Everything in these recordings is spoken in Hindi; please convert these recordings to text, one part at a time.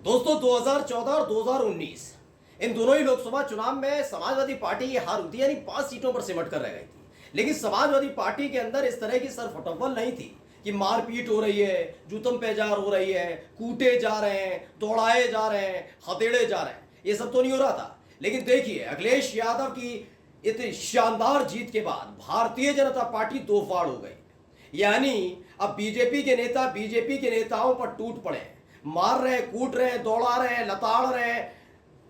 दोस्तों 2014 और 2019 इन दोनों ही लोकसभा चुनाव में समाजवादी पार्टी की हार हुई थी, यानी 5 सीटों पर सिमट कर रह गई थी। लेकिन समाजवादी पार्टी के अंदर इस तरह की सरफटव्वल नहीं थी कि मारपीट हो रही है, जूतम पेजार हो रही है, कूटे जा रहे हैं, दौड़ाए जा रहे हैं, हथेड़े जा रहे हैं, ये सब तो नहीं हो रहा था। लेकिन देखिए, अखिलेश यादव की इतनी शानदार जीत के बाद भारतीय जनता पार्टी दो फाड़ हो गई। यानी अब बीजेपी के नेता बीजेपी के नेताओं पर टूट पड़े, मार रहे हैं, कूट रहे हैं, दौड़ा रहे हैं, लताड़ रहे हैं,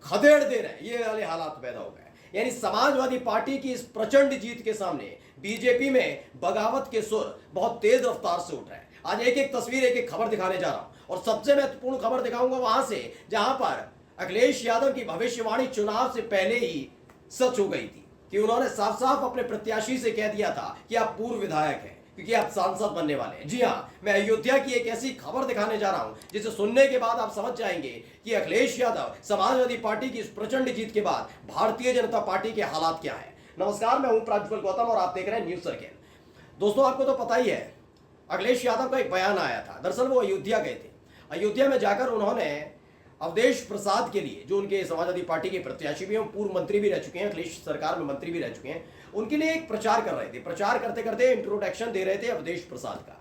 खदेड़ दे रहे हैं, ये वाले हालात पैदा हो गए। यानी समाजवादी पार्टी की इस प्रचंड जीत के सामने बीजेपी में बगावत के सुर बहुत तेज रफ्तार से उठ रहे हैं। आज एक एक तस्वीर, एक एक खबर दिखाने जा रहा हूं, और सबसे महत्वपूर्ण खबर दिखाऊंगा वहां से जहां पर अखिलेश यादव की भविष्यवाणी चुनाव से पहले ही सच हो गई थी कि उन्होंने साफ साफ अपने प्रत्याशी से कह दिया था कि आप पूर्व विधायक हैं, क्योंकि आप सांसद बनने वाले हैं। जी हाँ, मैं अयोध्या की एक ऐसी खबर दिखाने जा रहा हूं जिसे सुनने के बाद आप समझ जाएंगे कि अखिलेश यादव समाजवादी पार्टी की इस प्रचंड जीत के बाद भारतीय जनता पार्टी के हालात क्या है। नमस्कार, मैं हूं प्राज्वल गौतम और आप देख रहे हैं न्यूज सर्किल। दोस्तों, आपको तो पता ही है, अखिलेश यादव का एक बयान आया था। दरअसल वो अयोध्या गए थे। अयोध्या में जाकर उन्होंने अवधेश प्रसाद के लिए, जो उनके समाजवादी पार्टी के प्रत्याशी भी हैं, पूर्व मंत्री भी रह चुके हैं, अखिलेश सरकार में मंत्री भी रह चुके हैं, उनके लिए एक प्रचार कर रहे थे। प्रचार करते करते इंट्रोडक्शन दे रहे थे अवधेश प्रसाद का।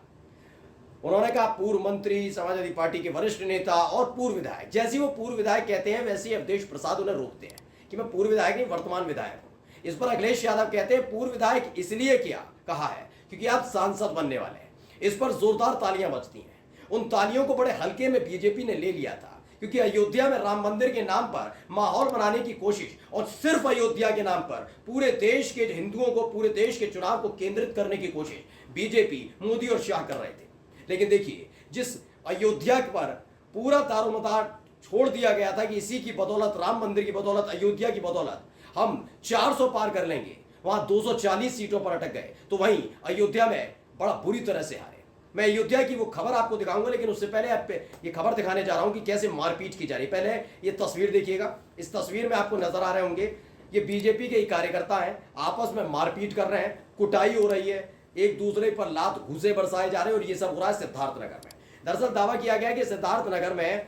उन्होंने कहा पूर्व मंत्री, समाजवादी पार्टी के वरिष्ठ नेता और पूर्व विधायक। जैसे वो पूर्व विधायक कहते हैं वैसे ही अवधेश प्रसाद उन्हें रोकते हैं कि मैं पूर्व विधायक नहीं, वर्तमान विधायक हूं। इस पर अखिलेश यादव कहते हैं पूर्व विधायक इसलिए क्या कहा है क्योंकि आप सांसद बनने वाले हैं। इस पर जोरदार तालियां बजती हैं। उन तालियों को बड़े हल्के में बीजेपी ने ले लिया था, क्योंकि अयोध्या में राम मंदिर के नाम पर माहौल बनाने की कोशिश और सिर्फ अयोध्या के नाम पर पूरे देश के हिंदुओं को, पूरे देश के चुनाव को केंद्रित करने की कोशिश बीजेपी, मोदी और शाह कर रहे थे। लेकिन देखिए, जिस अयोध्या पर पूरा दारोमदार छोड़ दिया गया था कि इसी की बदौलत, राम मंदिर की बदौलत, अयोध्या की बदौलत हम 400 पार कर लेंगे, वहां 240 सीटों पर अटक गए। तो वहीं अयोध्या में बड़ा बुरी तरह से हारे। मैं अयोध्या की वो खबर आपको दिखाऊंगा, लेकिन उससे पहले आप ये खबर दिखाने जा रहा हूं कि कैसे मारपीट की जा रही है। पहले ये तस्वीर देखिएगा। इस तस्वीर में आपको नजर आ रहे होंगे, ये बीजेपी के कार्यकर्ता हैं, आपस में मारपीट कर रहे हैं, कुटाई हो रही है, एक दूसरे पर लात घूसे बरसाए जा रहे हैं, और ये सब हो रहा है सिद्धार्थ नगर में। दरअसल दावा किया गया कि सिद्धार्थ नगर में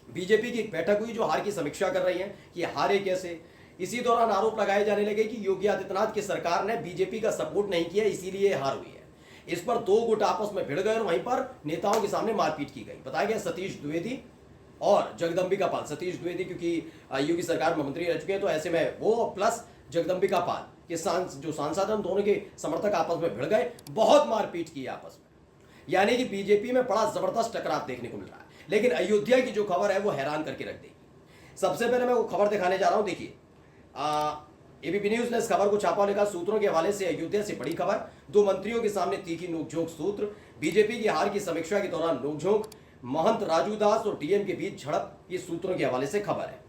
बीजेपी की एक बैठक हुई जो हार की समीक्षा कर रही है कि हारे कैसे। इसी दौरान आरोप लगाए जाने लगे कि योगी आदित्यनाथ की सरकार ने बीजेपी का सपोर्ट नहीं किया, इसीलिए हार हुई है। इस पर दो गुट आपस में भिड़ गए और वहीं पर नेताओं के सामने मारपीट की गई। बताया गया सतीश द्विवेदी और जगदंबिका पाल, सतीश द्विवेदी क्योंकि योगी सरकार में मंत्री रह चुके हैं, तो ऐसे में वो प्लस जगदंबिका पाल के जो सांसद हैं, दोनों के समर्थक आपस में भिड़ गए, बहुत मारपीट की आपस में। यानी कि बीजेपी में बड़ा जबरदस्त टकराव देखने को मिल रहा है। लेकिन अयोध्या की जो खबर है वो हैरान करके रख देगी। सबसे पहले मैं वो खबर दिखाने जा रहा हूं। देखिए, एबीपी न्यूज ने इस खबर को छापा, लिखा सूत्रों के हवाले से अयोध्या से बड़ी खबर, दो मंत्रियों के सामने तीखी नोकझोंक सूत्र, बीजेपी की हार की समीक्षा के दौरान नोकझोंक, महंत राजू दास और डीएम के बीच झड़प, ये सूत्रों के हवाले से खबर है।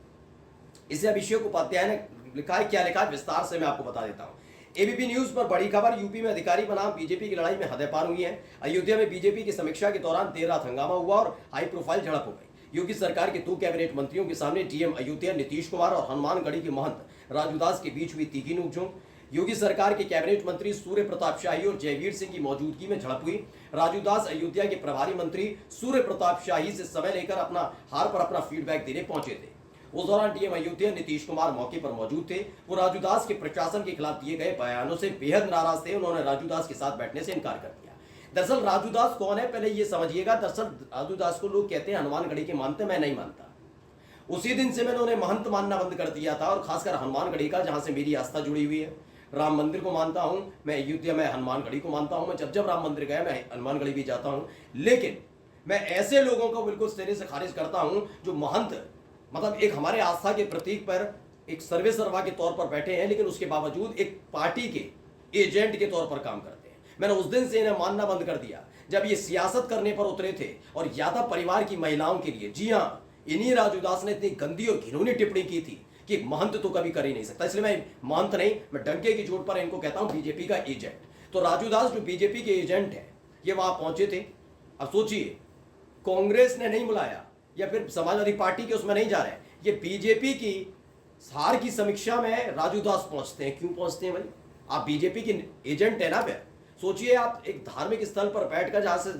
इसे अभिषेक उपाध्याय ने लिखा है। क्या लिखा है विस्तार से मैं आपको बता देता हूं। एबीपी न्यूज पर बड़ी खबर, यूपी में अधिकारी बनाम बीजेपी की लड़ाई में हदें पार हुई है। अयोध्या में बीजेपी की समीक्षा के दौरान देर रात हंगामा हुआ और हाई प्रोफाइल झड़प हो गई। योगी सरकार के दो कैबिनेट मंत्रियों के सामने डीएम अयोध्या नीतीश कुमार और हनुमानगढ़ी के महंत राजूदास के बीच हुई तीखी नोकझोंक। योगी सरकार के कैबिनेट मंत्री सूर्य प्रताप शाही और जयवीर सिंह की मौजूदगी में झड़प हुई। राजूदास अयोध्या के प्रभारी मंत्री सूर्य प्रताप शाही से समय लेकर हार पर अपना फीडबैक देने पहुंचे थे। उस दौरान डीएम अयोध्या नीतीश कुमार मौके पर मौजूद थे। वो राजूदास के प्रशासन के खिलाफ दिए गए बयानों से बेहद नाराज थे। उन्होंने राजूदास के साथ बैठने से इनकार कर दिया। दरअसल राजूदास कौन है, पहले ये समझिएगा। दरअसल राजूदास को लोग कहते हैं हनुमानगढ़ी के मानते, मैं नहीं मानता। उसी दिन से मैंने उन्हें महंत मानना बंद कर दिया था, और खासकर हनुमानगढ़ी का, जहां से मेरी आस्था जुड़ी हुई है। राम मंदिर को मानता हूं मैं, अयोध्या में हनुमानगढ़ी को मानता हूं मैं। जब राम मंदिर गया मैं हनुमानगढ़ी भी जाता हूं। लेकिन मैं ऐसे लोगों को बिल्कुल सिरे से खारिज करता हूं जो महंत, मतलब एक हमारे आस्था के प्रतीक पर एक सर्वे सर्वा के तौर पर बैठे हैं, लेकिन उसके बावजूद एक पार्टी के एजेंट के तौर पर काम करते हैं। मैंने उस दिन से इन्हें मानना बंद कर दिया जब ये सियासत करने पर उतरे थे, और यादव परिवार की महिलाओं के लिए। जी हां, इन्हीं राजूदास ने इतनी गंदी और घिनौनी टिप्पणी की थी कि महंत तो कभी कर ही नहीं सकता। इसलिए मैं महंत नहीं, मैं डंके की चोट पर इनको कहता हूं बीजेपी का एजेंट। तो राजूदास जो बीजेपी के एजेंट है, ये वहां पहुंचे थे। अब सोचिए, कांग्रेस ने नहीं बुलाया या फिर समाजवादी पार्टी के उसमें नहीं जा रहे, ये बीजेपी की हार की समीक्षा में राजूदास पहुंचते हैं। क्यों पहुंचते हैं भाई? आप बीजेपी के एजेंट है ना। फिर सोचिए, आप एक धार्मिक स्थल पर बैठकर, जहां से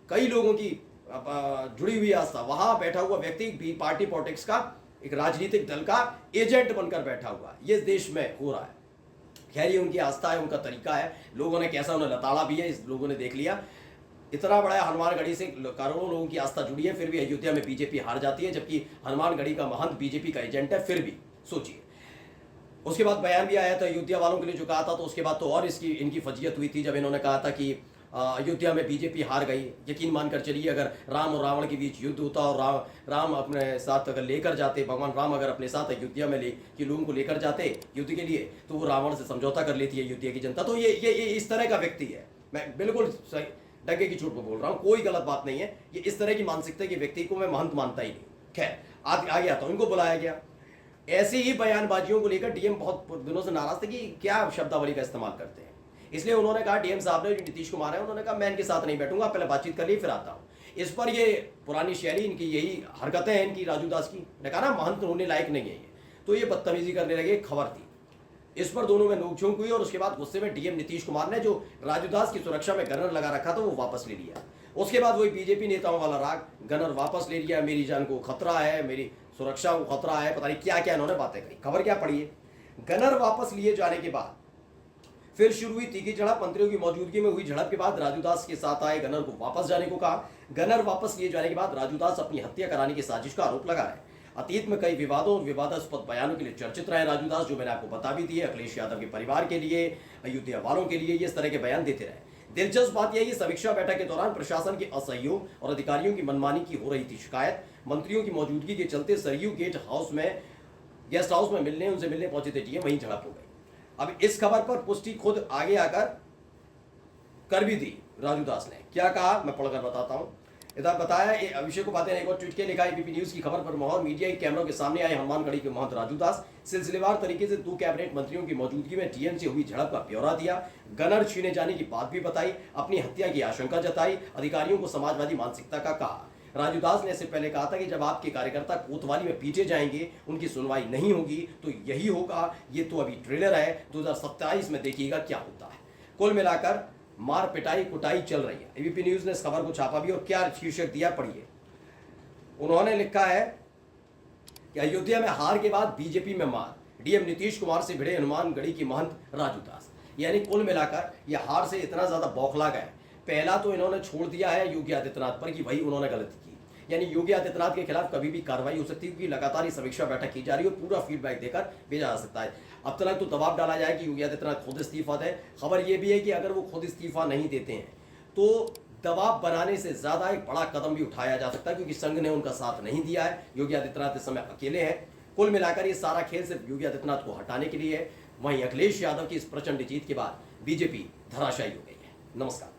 कई लोगों की जुड़ी हुई आस्था, वहां बैठा हुआ व्यक्ति भी पार्टी पॉलिटिक्स का एक राजनीतिक दल का एजेंट बनकर बैठा हुआ है। ये देश में हो रहा है। खैर, ये उनकी आस्था है, उनका तरीका है। लोगों ने कैसा उन्हें लताड़ा भी है, इस लोगों ने देख लिया। इतना बड़ा हनुमानगढ़ी से करोड़ों लोगों की आस्था जुड़ी है, फिर भी अयोध्या में बीजेपी हार जाती है, जबकि हनुमानगढ़ी का महंत बीजेपी का एजेंट है। फिर भी सोचिए। उसके बाद बयान भी आया था अयोध्या वालों के लिए जो कहा था, तो उसके बाद तो और इनकी फजीयत हुई थी जब इन्होंने कहा था कि अयोध्या में बीजेपी हार गई। यकीन मानकर चलिए, अगर राम और रावण के बीच युद्ध होता और राम अपने साथ अगर लेकर जाते, भगवान राम अगर अपने साथ अयोध्या में के लोगों को लेकर जाते युद्ध के लिए, तो वो रावण से समझौता कर लेती है अयोध्या की जनता। तो ये इस तरह का व्यक्ति है। मैं बिल्कुल सही डगे की चोट पर बोल रहा हूँ, कोई गलत बात नहीं है। ये इस तरह की मानसिकता के व्यक्ति को मैं महंत मानता ही नहीं। खैर, आ गया तो इनको बुलाया गया। ऐसी ही बयानबाजियों को लेकर डीएम बहुत दिनों से नाराज थे कि क्या शब्दावली का इस्तेमाल करते हैं। इसलिए उन्होंने कहा, डीएम साहब ने, जो नीतीश कुमार है, उन्होंने कहा मैं इनके साथ नहीं बैठूंगा, पहले बातचीत कर ली फिर आता हूं। इस पर ये पुरानी शैली, इनकी यही हरकतें हैं इनकी, राजू दास की। ने कहा ना महंत होने लायक नहीं है ये, तो ये बदतमीजी करने लगे। खबर थी, इस पर दोनों में नोकझोंक हुई और उसके बाद गुस्से में डीएम नीतीश कुमार ने जो राजू दास की सुरक्षा में गनर लगा रखा था वो वापस ले लिया। उसके बाद वही बीजेपी नेताओं वाला राग, गनर वापस ले लिया, मेरी जान को खतरा है, मेरी सुरक्षा को खतरा है, पता नहीं क्या क्या इन्होंने बातें करी। खबर क्या पढ़िए। गनर वापस लिए जाने के बाद फिर शुरू हुई तीखी झड़प। मंत्रियों की मौजूदगी में हुई झड़प के बाद राजू दास के साथ आए गनर को वापस जाने को कहा। गनर वापस लिए जाने के बाद राजू दास अपनी हत्या कराने की साजिश का आरोप लगा रहे। अतीत में कई विवादों और विवादास्पद बयानों के लिए चर्चित रहे राजू दास, जो मैंने आपको बता भी दिए। अखिलेश यादव के परिवार के लिए, अयोध्या वालों के लिए ये इस तरह के बयान देते रहे। दिलचस्प बात यह है कि समीक्षा बैठक के दौरान प्रशासन के असहयोग और अधिकारियों की मनमानी की हो रही थी शिकायत। मंत्रियों की मौजूदगी के चलते सरयू गेस्ट हाउस में उनसे मिलने पहुंचे थे डीएम, वहीं झड़प हो गई। अब इस खबर पर पुष्टि खुद आगे आकर कर भी दी राजू दास ने। क्या कहा मैं पढ़कर बताता हूं। इधर बताया, अभिषेक उपाध्याय ने एक और ट्वीट किया, लिखा एबीपी न्यूज की खबर पर मोहर। मीडिया के कैमरों के सामने आए हनुमानगढ़ी के महंत राजू दास। सिलसिलेवार तरीके से 2 कैबिनेट मंत्रियों की मौजूदगी में डीएम से हुई झड़प का ब्यौरा दिया। गनर छीने जाने की बात भी बताई, अपनी हत्या की आशंका जताई, अधिकारियों को समाजवादी मानसिकता का कहा। राजू दास ने इससे पहले कहा था कि जब आपके कार्यकर्ता कोतवाली में पीटे जाएंगे, उनकी सुनवाई नहीं होगी, तो यही होगा। ये तो अभी ट्रेलर है, 2027 में देखिएगा क्या होता है। कुल मिलाकर मार पिटाई कुटाई चल रही है। एबीपी न्यूज ने इस खबर को छापा भी और क्या शीर्षक दिया पढ़िए। उन्होंने लिखा है कि अयोध्या में हार के बाद बीजेपी में मार, डीएम नीतीश कुमार से भिड़े हनुमानगढ़ी की महंत राजू दास। यानी कुल मिलाकर यह हार से इतना ज्यादा बौखला गए। पहला तो इन्होंने छोड़ दिया है योगी आदित्यनाथ पर कि भाई उन्होंने गलती की, यानी योगी आदित्यनाथ के खिलाफ कभी भी कार्रवाई हो सकती है, क्योंकि लगातार ये समीक्षा बैठक की जा रही है, पूरा फीडबैक देकर भेजा जा सकता है। अब तक तो दबाव डाला जाए कि योगी आदित्यनाथ खुद इस्तीफा दें। खबर यह भी है कि अगर वो खुद इस्तीफा नहीं देते हैं तो दबाव बनाने से ज्यादा एक बड़ा कदम भी उठाया जा सकता है, क्योंकि संघ ने उनका साथ नहीं दिया है। योगी आदित्यनाथ इस समय अकेले हैं। कुल मिलाकर ये सारा खेल सिर्फ योगी आदित्यनाथ को हटाने के लिए है। वहीं अखिलेश यादव की इस प्रचंड जीत के बाद बीजेपी धराशायी हो गई है। नमस्कार।